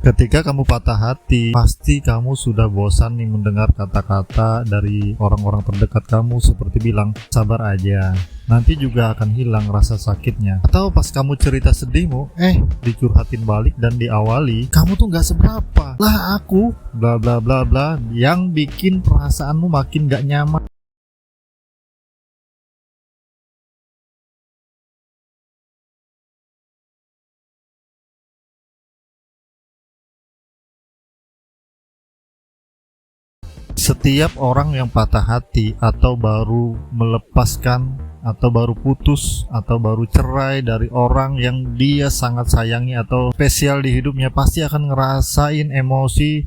Ketika kamu patah hati, pasti kamu sudah bosan nih mendengar kata-kata dari orang-orang terdekat kamu seperti bilang, sabar aja, nanti juga akan hilang rasa sakitnya. Atau pas kamu cerita sedihmu, dicurhatin balik dan diawali, kamu tuh gak seberapa, lah aku, bla bla bla bla, yang bikin perasaanmu makin gak nyaman. Setiap orang yang patah hati atau baru melepaskan atau baru putus atau baru cerai dari orang yang dia sangat sayangi atau spesial di hidupnya pasti akan ngerasain emosi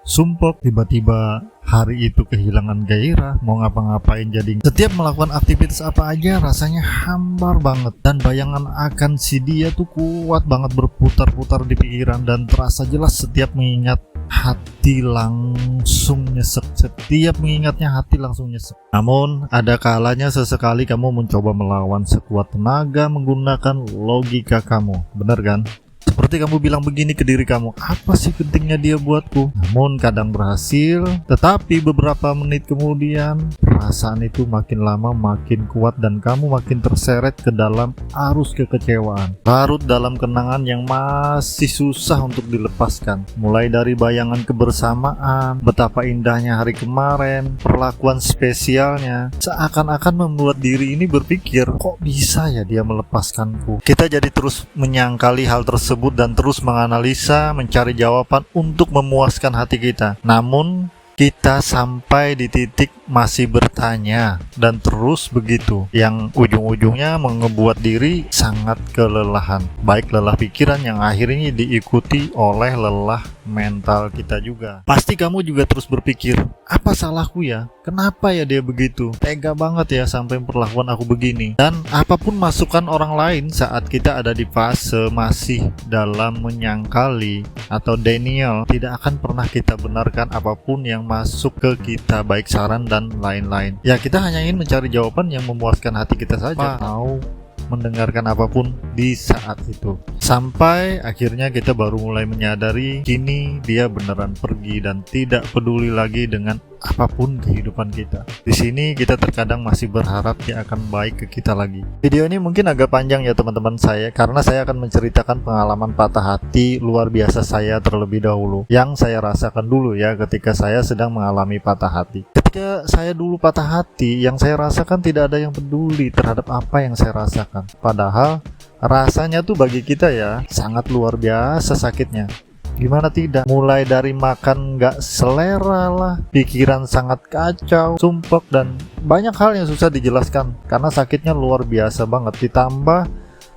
sumpek. Tiba-tiba hari itu kehilangan gairah, mau ngapa-ngapain jadi setiap melakukan aktivitas apa aja rasanya hambar banget, dan bayangan akan si dia tuh kuat banget berputar-putar di pikiran dan terasa jelas. Setiap mengingat hati langsung nyesek, setiap mengingatnya hati langsung nyesek. Namun ada kalanya sesekali kamu mencoba melawan sekuat tenaga menggunakan logika kamu, bener kan? Seperti kamu bilang begini ke diri kamu, apa sih pentingnya dia buatku? Namun kadang berhasil, tetapi beberapa menit kemudian perasaan itu makin lama makin kuat dan kamu makin terseret ke dalam arus kekecewaan, larut dalam kenangan yang masih susah untuk dilepaskan. Mulai dari bayangan kebersamaan, betapa indahnya hari kemarin, perlakuan spesialnya, seakan-akan membuat diri ini berpikir, kok bisa ya dia melepaskanku? Kita jadi terus menyangkali hal tersebut dan terus menganalisa, mencari jawaban untuk memuaskan hati kita. Namun kita sampai di titik masih bertanya dan terus begitu, yang ujung-ujungnya mengebuat diri sangat kelelahan, baik lelah pikiran yang akhirnya diikuti oleh lelah mental kita juga. Pasti kamu juga terus berpikir, apa salahku ya? Kenapa ya dia begitu? Tega banget ya sampai perlakuan aku begini. Dan apapun masukan orang lain saat kita ada di fase masih dalam menyangkali atau denial, tidak akan pernah kita benarkan apapun yang masuk ke kita, baik saran dan lain-lain. Ya, kita hanya ingin mencari jawaban yang memuaskan hati kita saja, mau mendengarkan apapun di saat itu. Sampai akhirnya kita baru mulai menyadari kini dia beneran pergi dan tidak peduli lagi dengan apapun kehidupan kita. Di sini kita terkadang masih berharap dia akan baik ke kita lagi. Video ini mungkin agak panjang ya teman-teman saya, karena saya akan menceritakan pengalaman patah hati luar biasa saya terlebih dahulu, yang saya rasakan dulu ya ketika saya sedang mengalami patah hati. Ketika saya dulu patah hati, yang saya rasakan tidak ada yang peduli terhadap apa yang saya rasakan. Padahal rasanya tuh bagi kita ya sangat luar biasa sakitnya. Gimana tidak? Mulai dari makan gak selera lah, pikiran sangat kacau, sumpek, dan banyak hal yang susah dijelaskan karena sakitnya luar biasa banget. Ditambah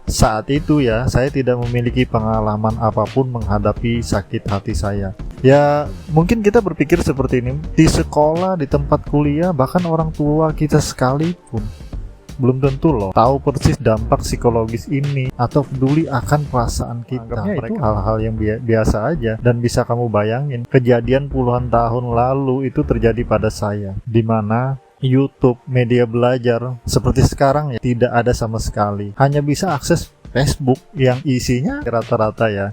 saat itu ya, saya tidak memiliki pengalaman apapun menghadapi sakit hati saya. Ya, mungkin kita berpikir seperti ini, di sekolah, di tempat kuliah, bahkan orang tua kita sekalipun belum tentu loh tahu persis dampak psikologis ini atau peduli akan perasaan kita. Anggapnya itu hal-hal yang biasa aja, dan bisa kamu bayangin kejadian puluhan tahun lalu itu terjadi pada saya, dimana YouTube, media belajar seperti sekarang ya tidak ada sama sekali, hanya bisa akses Facebook yang isinya rata-rata ya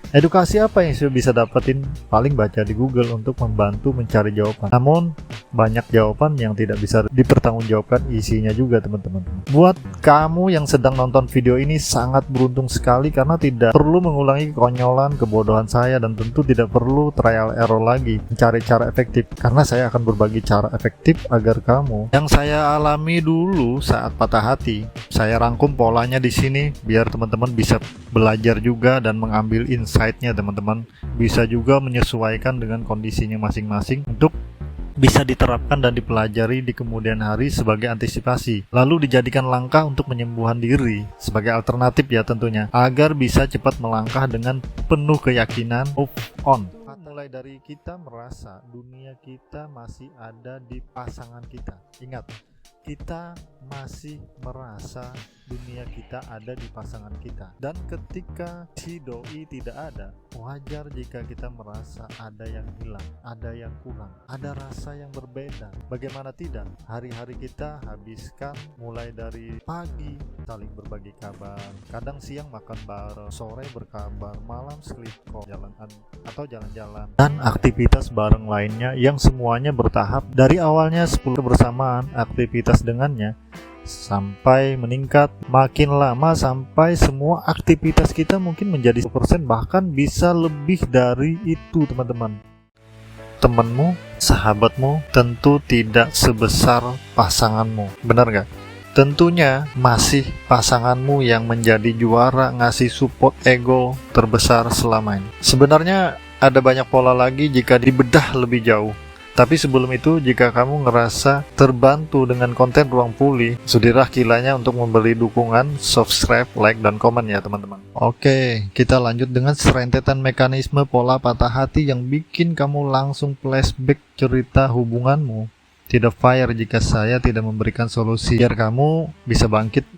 edukasi. Apa yang saya bisa dapetin? Paling baca di Google untuk membantu mencari jawaban. Namun banyak jawaban yang tidak bisa dipertanggungjawabkan isinya juga teman-teman. Buat kamu yang sedang nonton video ini sangat beruntung sekali karena tidak perlu mengulangi kekonyolan, kebodohan saya, dan tentu tidak perlu trial error lagi mencari cara efektif, karena saya akan berbagi cara efektif agar kamu yang saya alami dulu saat patah hati, saya rangkum polanya di sini biar teman-teman bisa belajar juga dan mengambil insight-nya. Teman-teman bisa juga menyesuaikan dengan kondisinya masing-masing untuk bisa diterapkan dan dipelajari di kemudian hari sebagai antisipasi, lalu dijadikan langkah untuk penyembuhan diri sebagai alternatif ya tentunya, agar bisa cepat melangkah dengan penuh keyakinan move on. Mulai dari kita merasa dunia kita masih ada di pasangan kita. Ingat, kita masih merasa dunia kita ada di pasangan kita. Dan ketika si doi tidak ada, wajar jika kita merasa ada yang hilang, ada yang kurang, ada rasa yang berbeda. Bagaimana tidak, hari-hari kita habiskan mulai dari pagi saling berbagi kabar, kadang siang makan bareng, sore berkabar, malam sleep call, jalan-jalan, dan aktivitas bareng lainnya yang semuanya bertahap. Dari awalnya 10 kebersamaan, aktivitas dengannya sampai meningkat makin lama sampai semua aktivitas kita mungkin menjadi 100%, bahkan bisa lebih dari itu, teman-teman. Temanmu, sahabatmu tentu tidak sebesar pasanganmu, benar gak? Tentunya masih pasanganmu yang menjadi juara ngasih support ego terbesar selama ini. Sebenarnya ada banyak pola lagi jika dibedah lebih jauh. Tapi sebelum itu, jika kamu ngerasa terbantu dengan konten Ruang Pulih, sudilah kiranya untuk memberi dukungan, subscribe, like, dan komen ya teman-teman. Oke, kita lanjut dengan serentetan mekanisme pola patah hati yang bikin kamu langsung flashback cerita hubunganmu. Tidak fair jika saya tidak memberikan solusi biar kamu bisa bangkit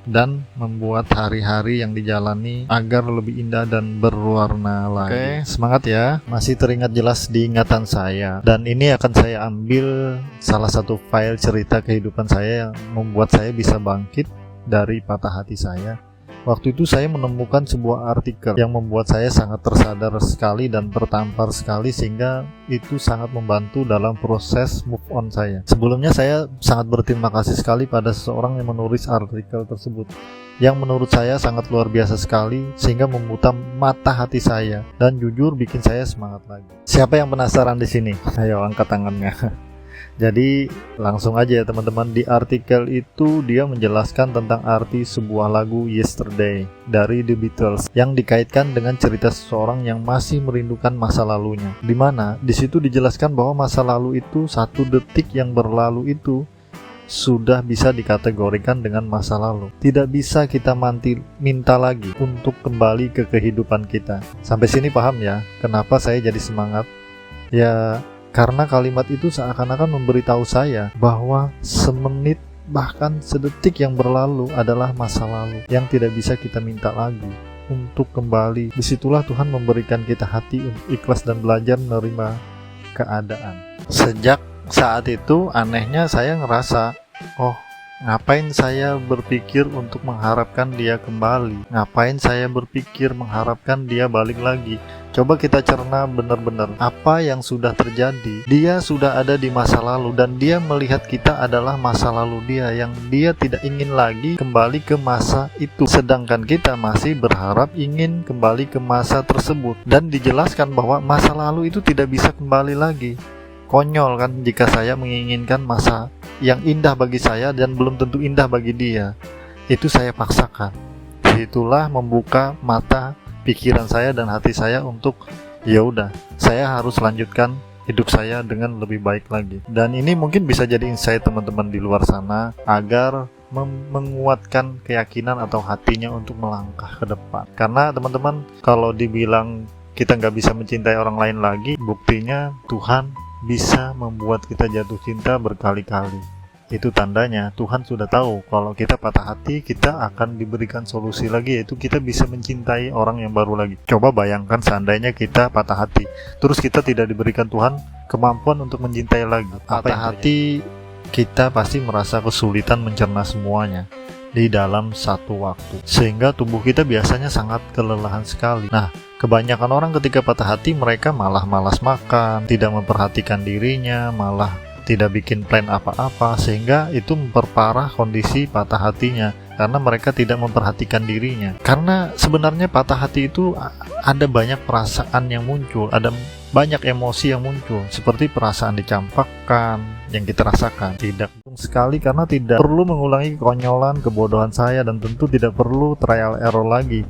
dan membuat hari-hari yang dijalani agar lebih indah dan berwarna lagi. Oke, semangat ya. Masih teringat jelas di ingatan saya. Dan ini akan saya ambil salah satu file cerita kehidupan saya yang membuat saya bisa bangkit dari patah hati saya. Waktu itu saya menemukan sebuah artikel yang membuat saya sangat tersadar sekali dan tertampar sekali, sehingga itu sangat membantu dalam proses move on saya. Sebelumnya saya sangat berterima kasih sekali pada seseorang yang menulis artikel tersebut, yang menurut saya sangat luar biasa sekali, sehingga memutar mata hati saya dan jujur bikin saya semangat lagi. Siapa yang penasaran di sini? Ayo angkat tangannya. Jadi langsung aja ya teman-teman, di artikel itu dia menjelaskan tentang arti sebuah lagu Yesterday dari The Beatles yang dikaitkan dengan cerita seseorang yang masih merindukan masa lalunya. Dimana di situ dijelaskan bahwa masa lalu itu, 1 detik yang berlalu itu sudah bisa dikategorikan dengan masa lalu. Tidak bisa kita minta lagi untuk kembali ke kehidupan kita. Sampai sini paham ya kenapa saya jadi semangat? Ya, karena kalimat itu seakan-akan memberitahu saya bahwa semenit bahkan sedetik yang berlalu adalah masa lalu yang tidak bisa kita minta lagi untuk kembali. Disitulah Tuhan memberikan kita hati untuk ikhlas dan belajar menerima keadaan. Sejak saat itu anehnya saya ngerasa, oh, ngapain saya berpikir untuk mengharapkan dia kembali? Ngapain saya berpikir mengharapkan dia balik lagi? Coba kita cerna benar-benar apa yang sudah terjadi. Dia sudah ada di masa lalu dan dia melihat kita adalah masa lalu dia yang dia tidak ingin lagi kembali ke masa itu. Sedangkan kita masih berharap ingin kembali ke masa tersebut. Dan dijelaskan bahwa masa lalu itu tidak bisa kembali lagi. Konyol kan jika saya menginginkan masa yang indah bagi saya dan belum tentu indah bagi dia. Itu saya paksakan. Disitulah membuka mata pikiran saya dan hati saya untuk ya udah, saya harus lanjutkan hidup saya dengan lebih baik lagi. Dan ini mungkin bisa jadi insight teman-teman di luar sana agar menguatkan keyakinan atau hatinya untuk melangkah ke depan. Karena teman-teman, kalau dibilang kita nggak bisa mencintai orang lain lagi, buktinya Tuhan bisa membuat kita jatuh cinta berkali-kali. Itu tandanya Tuhan sudah tahu kalau kita patah hati, kita akan diberikan solusi lagi, yaitu kita bisa mencintai orang yang baru lagi. Coba bayangkan seandainya kita patah hati, terus kita tidak diberikan Tuhan kemampuan untuk mencintai lagi. Patah hati, kita pasti merasa kesulitan mencerna semuanya di dalam satu waktu, sehingga tubuh kita biasanya sangat kelelahan sekali. Nah, kebanyakan orang ketika patah hati, mereka malah malas makan, tidak memperhatikan dirinya, malah tidak bikin plan apa-apa, sehingga itu memperparah kondisi patah hatinya karena mereka tidak memperhatikan dirinya. Karena sebenarnya patah hati itu ada banyak perasaan yang muncul, ada banyak emosi yang muncul, seperti perasaan dicampakkan yang kita rasakan. Tidak sekali karena tidak perlu mengulangi kekonyolan, kebodohan saya, dan tentu tidak perlu trial error lagi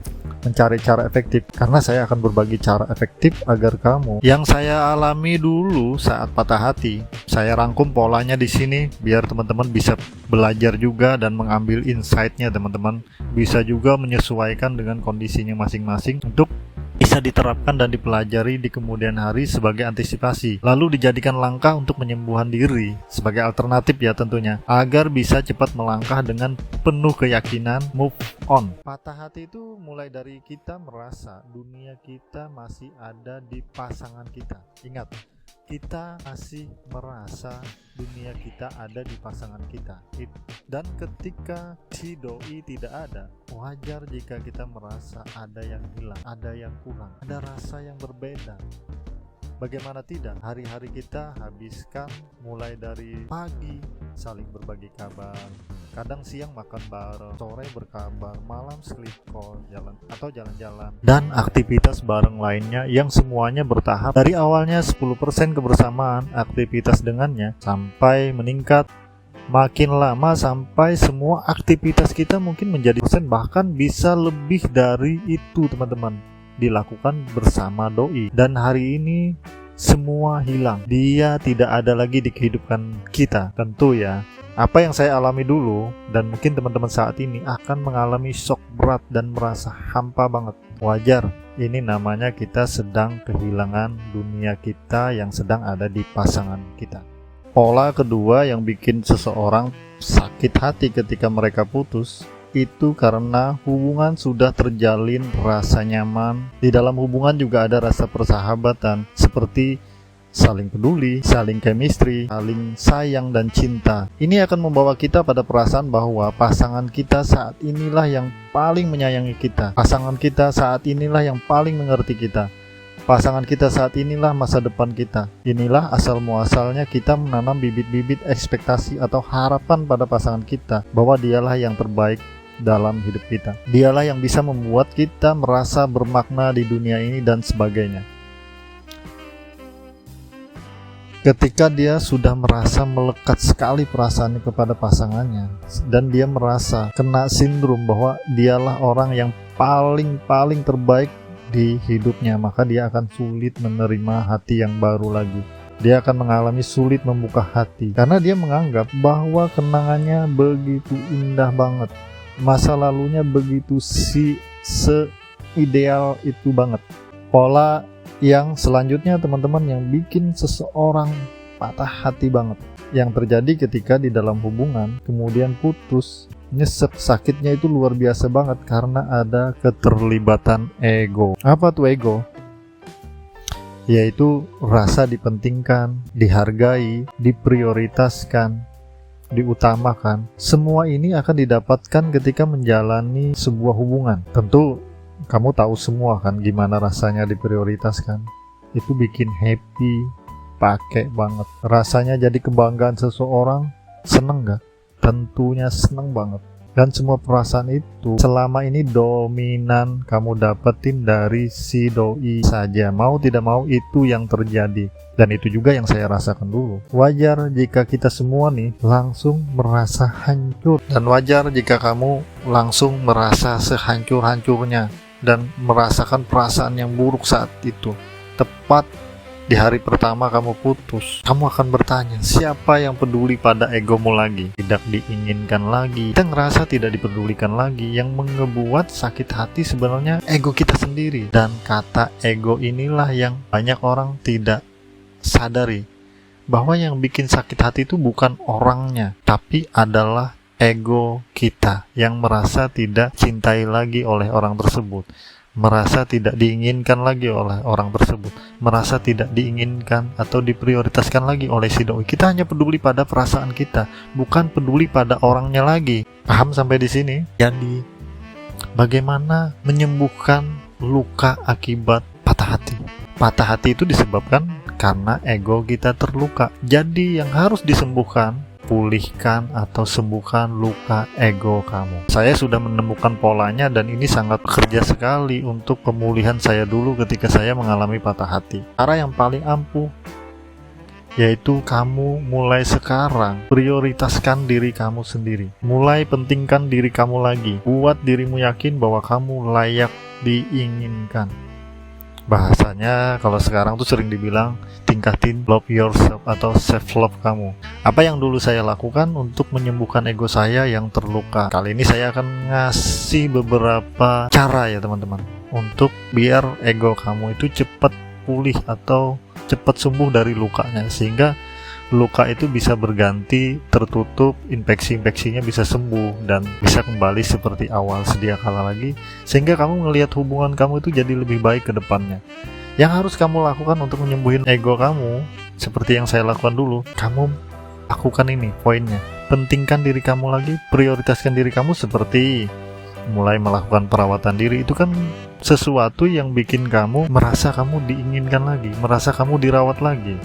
mencari cara efektif, karena saya akan berbagi cara efektif agar kamu yang saya alami dulu saat patah hati, saya rangkum polanya di sini biar teman-teman bisa belajar juga dan mengambil insight-nya. Teman-teman bisa juga menyesuaikan dengan kondisinya masing-masing untuk bisa bisa diterapkan dan dipelajari di kemudian hari sebagai antisipasi, lalu dijadikan langkah untuk penyembuhan diri sebagai alternatif ya tentunya, agar bisa cepat melangkah dengan penuh keyakinan move on. Patah hati itu mulai dari kita merasa dunia kita masih ada di pasangan kita. Ingat, kita masih merasa dunia kita ada di pasangan kita. Dan ketika si doi tidak ada, wajar jika kita merasa ada yang hilang, ada yang kurang, ada rasa yang berbeda. Bagaimana tidak, hari-hari kita habiskan mulai dari pagi saling berbagi kabar, kadang siang makan bareng, sore berkabar, malam sleep call, jalan-jalan, dan aktivitas bareng lainnya yang semuanya bertahap dari awalnya 10% kebersamaan aktivitas dengannya sampai meningkat makin lama sampai semua aktivitas kita mungkin menjadi persen, bahkan bisa lebih dari itu teman-teman, dilakukan bersama doi. Dan hari ini semua hilang, dia tidak ada lagi di kehidupan kita. Tentu ya, apa yang saya alami dulu dan mungkin teman-teman saat ini akan mengalami shock berat dan merasa hampa banget. Wajar, ini namanya kita sedang kehilangan dunia kita yang sedang ada di pasangan kita. Pola kedua yang bikin seseorang sakit hati ketika mereka putus itu karena hubungan sudah terjalin rasa nyaman. Di dalam hubungan juga ada rasa persahabatan seperti saling peduli, saling chemistry, saling sayang dan cinta. Ini akan membawa kita pada perasaan bahwa pasangan kita saat inilah yang paling menyayangi kita. Pasangan kita saat inilah yang paling mengerti kita. Pasangan kita saat inilah masa depan kita. Inilah asal muasalnya kita menanam bibit-bibit ekspektasi atau harapan pada pasangan kita bahwa dialah yang terbaik dalam hidup kita. Dialah yang bisa membuat kita merasa bermakna di dunia ini dan sebagainya. Ketika dia sudah merasa melekat sekali perasaannya kepada pasangannya dan dia merasa kena sindrom bahwa dialah orang yang paling terbaik di hidupnya, maka dia akan sulit menerima hati yang baru lagi. Dia akan mengalami sulit membuka hati karena dia menganggap bahwa kenangannya begitu indah banget, masa lalunya begitu se-ideal itu banget. Pola yang selanjutnya teman-teman yang bikin seseorang patah hati banget, yang terjadi ketika di dalam hubungan kemudian putus, nyesek, sakitnya itu luar biasa banget karena ada keterlibatan ego. Apa tuh ego? Yaitu rasa dipentingkan, dihargai, diprioritaskan, diutamakan. Semua ini akan didapatkan ketika menjalani sebuah hubungan. Tentu kamu tahu semua kan gimana rasanya diprioritaskan. Itu bikin happy, pakai banget. Rasanya jadi kebanggaan seseorang, seneng gak? Tentunya seneng banget. Dan semua perasaan itu selama ini dominan kamu dapetin dari si doi saja. Mau tidak mau itu yang terjadi. Dan itu juga yang saya rasakan dulu. Wajar jika kita semua nih langsung merasa hancur. Dan wajar jika kamu langsung merasa sehancur-hancurnya dan merasakan perasaan yang buruk saat itu. Tepat di hari pertama kamu putus, kamu akan bertanya, siapa yang peduli pada egomu lagi? Tidak diinginkan lagi, kita ngerasa tidak dipedulikan lagi. Yang mengebuat sakit hati sebenarnya ego kita sendiri. Dan kata ego inilah yang banyak orang tidak sadari, bahwa yang bikin sakit hati itu bukan orangnya, tapi adalah ego kita yang merasa tidak cintai lagi oleh orang tersebut, merasa tidak diinginkan lagi oleh orang tersebut, merasa tidak diinginkan atau diprioritaskan lagi oleh si doi. Kita hanya peduli pada perasaan kita, bukan peduli pada orangnya lagi. Paham sampai di sini? Jadi, bagaimana menyembuhkan luka akibat patah hati? Patah hati itu disebabkan karena ego kita terluka. Jadi yang harus disembuhkan, pulihkan atau sembuhkan luka ego kamu. Saya sudah menemukan polanya dan ini sangat bekerja sekali untuk pemulihan saya dulu ketika saya mengalami patah hati. Cara yang paling ampuh yaitu kamu mulai sekarang prioritaskan diri kamu sendiri. Mulai pentingkan diri kamu lagi. Buat dirimu yakin bahwa kamu layak diinginkan. Bahasanya kalau sekarang tuh sering dibilang tingkatin love yourself atau self love kamu. Apa yang dulu saya lakukan untuk menyembuhkan ego saya yang terluka? Kali ini saya akan ngasih beberapa cara ya teman-teman. untuk biar ego kamu itu cepat pulih atau cepat sembuh dari lukanya, sehingga luka itu bisa berganti, tertutup, infeksi-infeksinya bisa sembuh dan bisa kembali seperti awal sedia kala lagi, sehingga kamu ngelihat hubungan kamu itu jadi lebih baik ke depannya. Yang harus kamu lakukan untuk menyembuhin ego kamu, seperti yang saya lakukan dulu, kamu lakukan ini poinnya. Pentingkan diri kamu lagi, prioritaskan diri kamu, seperti mulai melakukan perawatan diri. Itu kan sesuatu yang bikin kamu merasa kamu diinginkan lagi, merasa kamu dirawat lagi.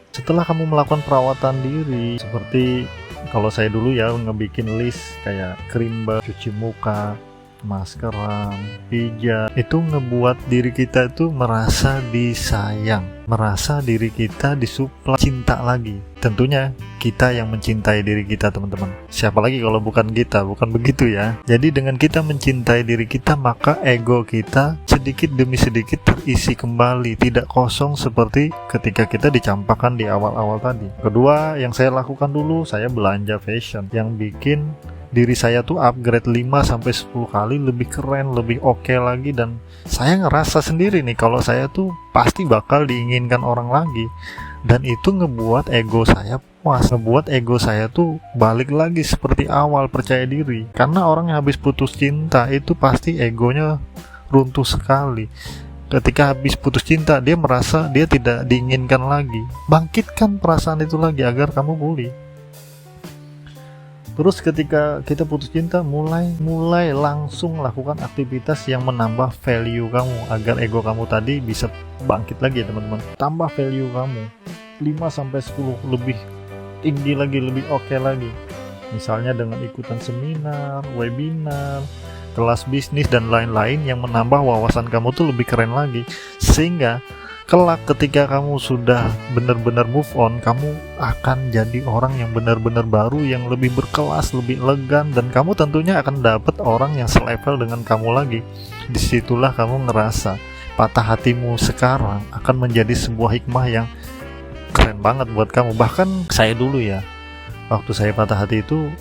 Setelah kamu melakukan perawatan diri, seperti kalau saya dulu ya ngebikin list kayak krim cuci muka, maskeran, pijat, itu ngebuat diri kita itu merasa disayang, merasa diri kita disuplai cinta lagi. Tentunya kita yang mencintai diri kita, teman-teman. Siapa lagi kalau bukan kita, bukan begitu ya. Jadi dengan kita mencintai diri kita, maka ego kita sedikit demi sedikit terisi kembali, tidak kosong seperti ketika kita dicampakkan di awal-awal tadi. Kedua, yang saya lakukan dulu, saya belanja fashion yang bikin diri saya tuh upgrade 5-10 kali lebih keren, lebih oke lagi, dan saya ngerasa sendiri nih kalau saya tuh pasti bakal diinginkan orang lagi, dan itu ngebuat ego saya puas, ngebuat ego saya tuh balik lagi seperti awal, percaya diri. Karena orang yang habis putus cinta itu pasti egonya runtuh sekali. Ketika habis putus cinta, dia merasa dia tidak diinginkan lagi. Bangkitkan perasaan itu lagi agar kamu pulih. Terus ketika kita putus cinta, mulai langsung lakukan aktivitas yang menambah value kamu agar ego kamu tadi bisa bangkit lagi ya teman-teman. Tambah value kamu 5-10 lebih tinggi lagi, lebih oke lagi. Misalnya dengan ikutan seminar, webinar, kelas bisnis dan lain-lain yang menambah wawasan kamu tuh lebih keren lagi. Sehingga kelak ketika kamu sudah benar-benar move on, kamu akan jadi orang yang benar-benar baru, yang lebih berkelas, lebih elegan, dan kamu tentunya akan dapat orang yang selevel dengan kamu lagi. Disitulah kamu ngerasa patah hatimu sekarang akan menjadi sebuah hikmah yang keren banget buat kamu. Bahkan saya dulu ya, waktu saya patah hati itu,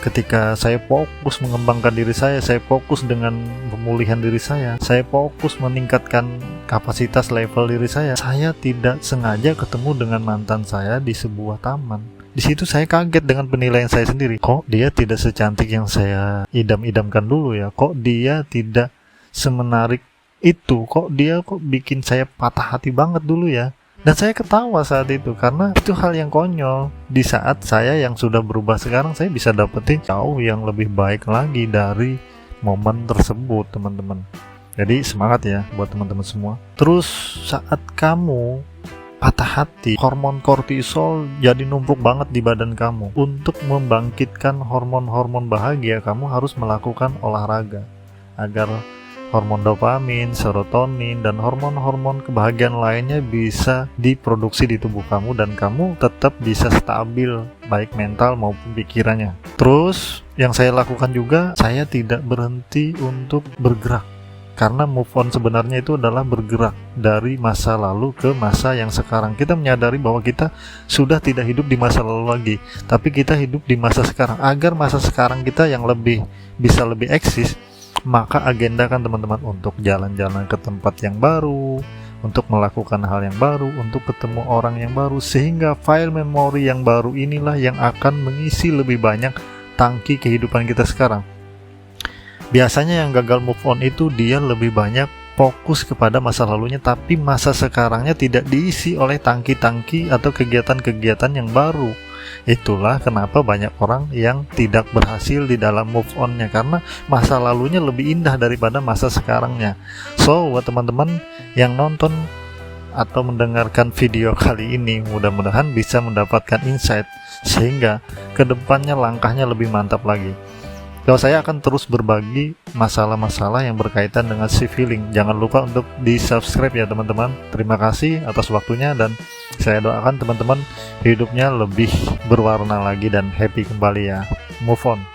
ketika saya fokus mengembangkan diri saya fokus dengan pemulihan diri saya fokus meningkatkan kapasitas level diri saya tidak sengaja ketemu dengan mantan saya di sebuah taman. Di situ saya kaget dengan penilaian saya sendiri. Kok dia tidak secantik yang saya idam-idamkan dulu ya? Kok dia tidak semenarik itu? Kok dia bikin saya patah hati banget dulu ya? Dan saya ketawa saat itu karena itu hal yang konyol. Di saat saya yang sudah berubah sekarang, saya bisa dapetin jauh yang lebih baik lagi dari momen tersebut, teman-teman. Jadi semangat ya buat teman-teman semua. Terus saat kamu patah hati, hormon kortisol jadi numpuk banget di badan kamu. Untuk membangkitkan hormon-hormon bahagia, kamu harus melakukan olahraga agar hormon dopamin, serotonin, dan hormon-hormon kebahagiaan lainnya bisa diproduksi di tubuh kamu dan kamu tetap bisa stabil baik mental maupun pikirannya. Terus yang saya lakukan juga, saya tidak berhenti untuk bergerak. Karena move on sebenarnya itu adalah bergerak dari masa lalu ke masa yang sekarang. Kita menyadari bahwa kita sudah tidak hidup di masa lalu lagi, tapi kita hidup di masa sekarang. Agar masa sekarang kita yang bisa lebih eksis, maka agendakan teman-teman untuk jalan-jalan ke tempat yang baru, untuk melakukan hal yang baru, untuk ketemu orang yang baru, sehingga file memori yang baru inilah yang akan mengisi lebih banyak tangki kehidupan kita sekarang. Biasanya yang gagal move on itu dia lebih banyak fokus kepada masa lalunya, tapi masa sekarangnya tidak diisi oleh tangki-tangki atau kegiatan-kegiatan yang baru. Itulah kenapa banyak orang yang tidak berhasil di dalam move on-nya, karena masa lalunya lebih indah daripada masa sekarangnya. So, buat teman-teman yang nonton atau mendengarkan video kali ini, mudah-mudahan bisa mendapatkan insight sehingga kedepannya langkahnya lebih mantap lagi. Kalau saya akan terus berbagi masalah-masalah yang berkaitan dengan si feeling. Jangan lupa untuk di-subscribe ya teman-teman. Terima kasih atas waktunya dan saya doakan teman-teman hidupnya lebih berwarna lagi dan happy kembali ya. Move on.